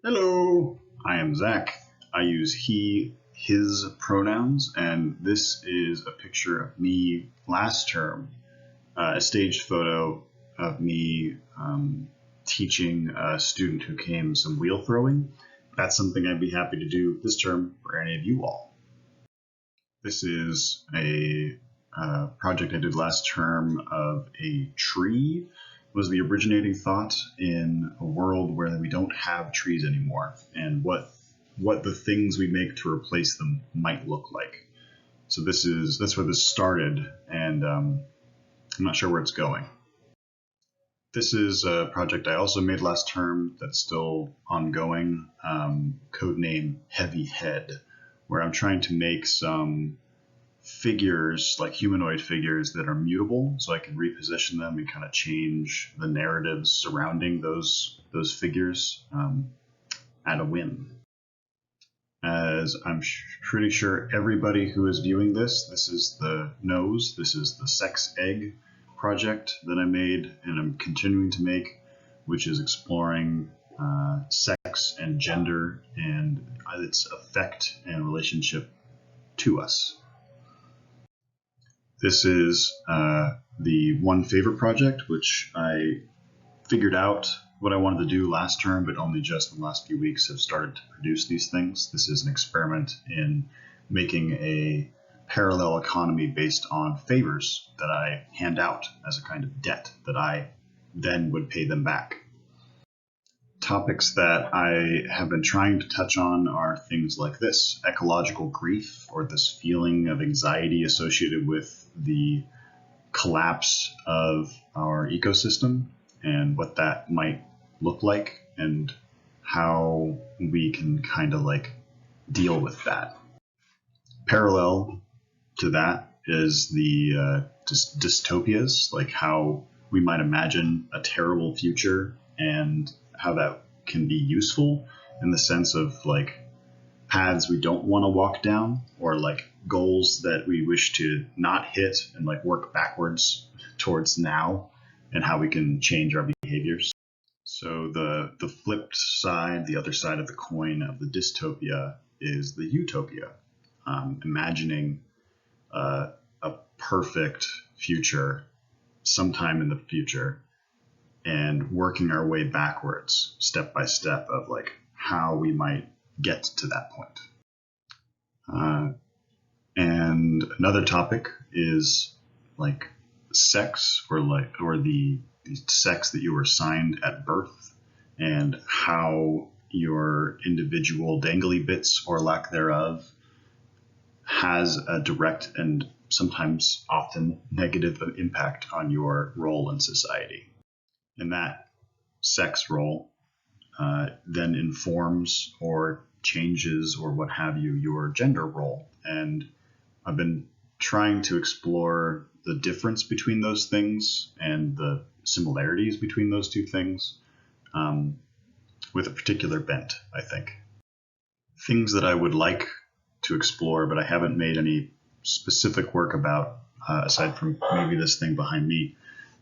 Hello, I am Zach. I use he, his pronouns, and this is a picture of me last term, a staged photo of me teaching a student who came some wheel throwing. That's something I'd be happy to do this term for any of you all. This is a project I did last term of a tree. Was the originating thought in a world where we don't have trees anymore, and what the things we make to replace them might look like. So that's where this started, and I'm not sure where it's going. This is a project I also made last term that's still ongoing, codename Heavy Head, where I'm trying to make some figures, like humanoid figures, that are mutable, so I can reposition them and kind of change the narratives surrounding those figures at a whim. As I'm pretty sure everybody who is viewing this is the nose. This is the sex egg project that I made and I'm continuing to make, which is exploring sex and gender and its effect and relationship to us. This is the one favorite project, which I figured out what I wanted to do last term, but only just in the last few weeks have started to produce these things. This is an experiment in making a parallel economy based on favors that I hand out as a kind of debt that I then would pay them back. Topics that I have been trying to touch on are things like this: ecological grief, or this feeling of anxiety associated with the collapse of our ecosystem and what that might look like and how we can kind of like deal with that. Parallel to that is the dystopias, like how we might imagine a terrible future and how that can be useful in the sense of like paths we don't want to walk down, or like goals that we wish to not hit, and like work backwards towards now and how we can change our behaviors. So the flipped side, the other side of the coin of the dystopia is the utopia, imagining a perfect future sometime in the future and working our way backwards step by step of like how we might get to that point. And another topic is like sex, or the sex that you were assigned at birth, and how your individual dangly bits or lack thereof has a direct and sometimes often negative impact on your role in society. And that sex role then informs or changes or what have you your gender role. And I've been trying to explore the difference between those things and the similarities between those two things with a particular bent, I think. Things that I would like to explore, but I haven't made any specific work about, aside from maybe this thing behind me,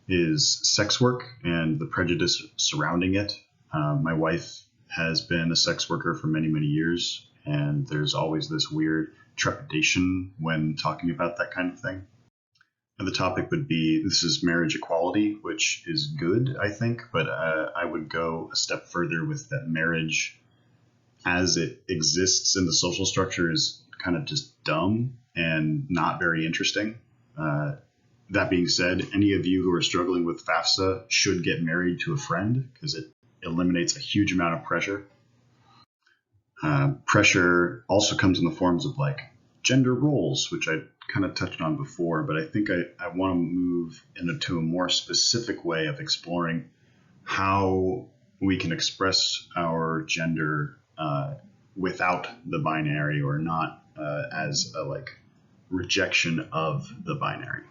is sex work and the prejudice surrounding it. My wife has been a sex worker for many, many years, and there's always this weird trepidation when talking about that kind of thing. And the topic would be, this is marriage equality, which is good, I think, but I would go a step further with that marriage as it exists in the social structure is kind of just dumb and not very interesting. That being said, any of you who are struggling with FAFSA should get married to a friend because it eliminates a huge amount of pressure. Pressure also comes in the forms of like gender roles, which I kind of touched on before, but I think I want to move into a more specific way of exploring how we can express our gender without the binary, or not as a like rejection of the binary.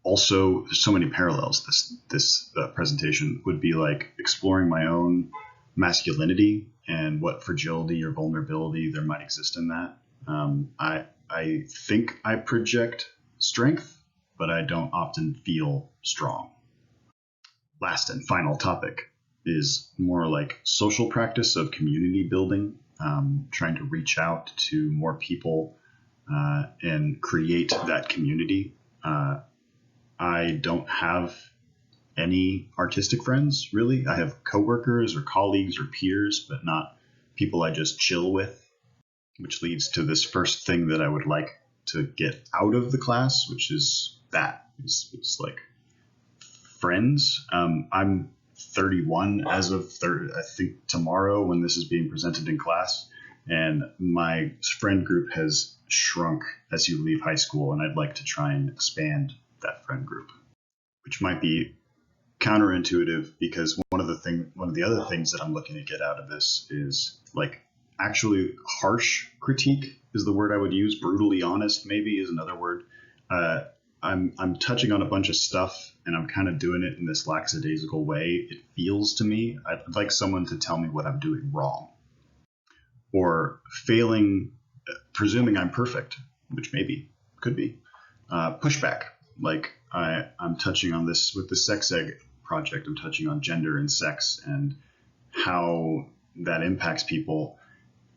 Also, there's so many parallels. This presentation would be like exploring my own masculinity and what fragility or vulnerability there might exist in that. I think I project strength, but I don't often feel strong. Last and final topic is more like social practice of community building, trying to reach out to more people and create that community. I don't have any artistic friends, really. I have coworkers or colleagues or peers, but not people I just chill with, which leads to this first thing that I would like to get out of the class, which is it's like friends. I'm 31 as of I think tomorrow when this is being presented in class, and my friend group has shrunk as you leave high school, and I'd like to try and expand that friend group, which might be counterintuitive because one of the other things that I'm looking to get out of this is like actually harsh critique is the word I would use. Brutally honest maybe is another word. I'm touching on a bunch of stuff and I'm kind of doing it in this lackadaisical way. It feels to me, I'd like someone to tell me what I'm doing wrong or failing, presuming I'm perfect, which maybe could be. Pushback. Like I'm touching on this with the sex egg project. I'm touching on gender and sex and how that impacts people.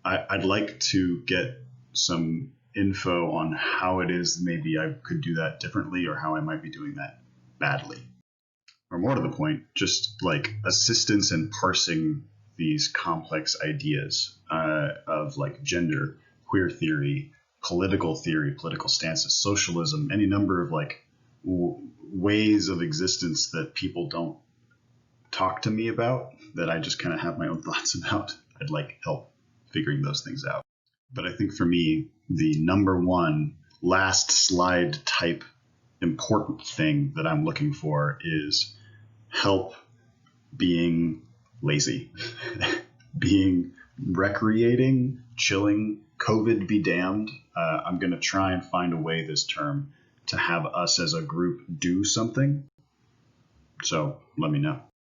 I'd like to get some info on how it is maybe I could do that differently or how I might be doing that badly. Or more to the point, just like assistance in parsing these complex ideas of like gender, queer theory, political stances, socialism, any number of like ways of existence that people don't talk to me about that I just kind of have my own thoughts about. I'd like help figuring those things out. But I think for me, the number one last slide type important thing that I'm looking for is help being lazy, being recreating, chilling, COVID be damned. I'm going to try and find a way this term to have us as a group do something. So let me know.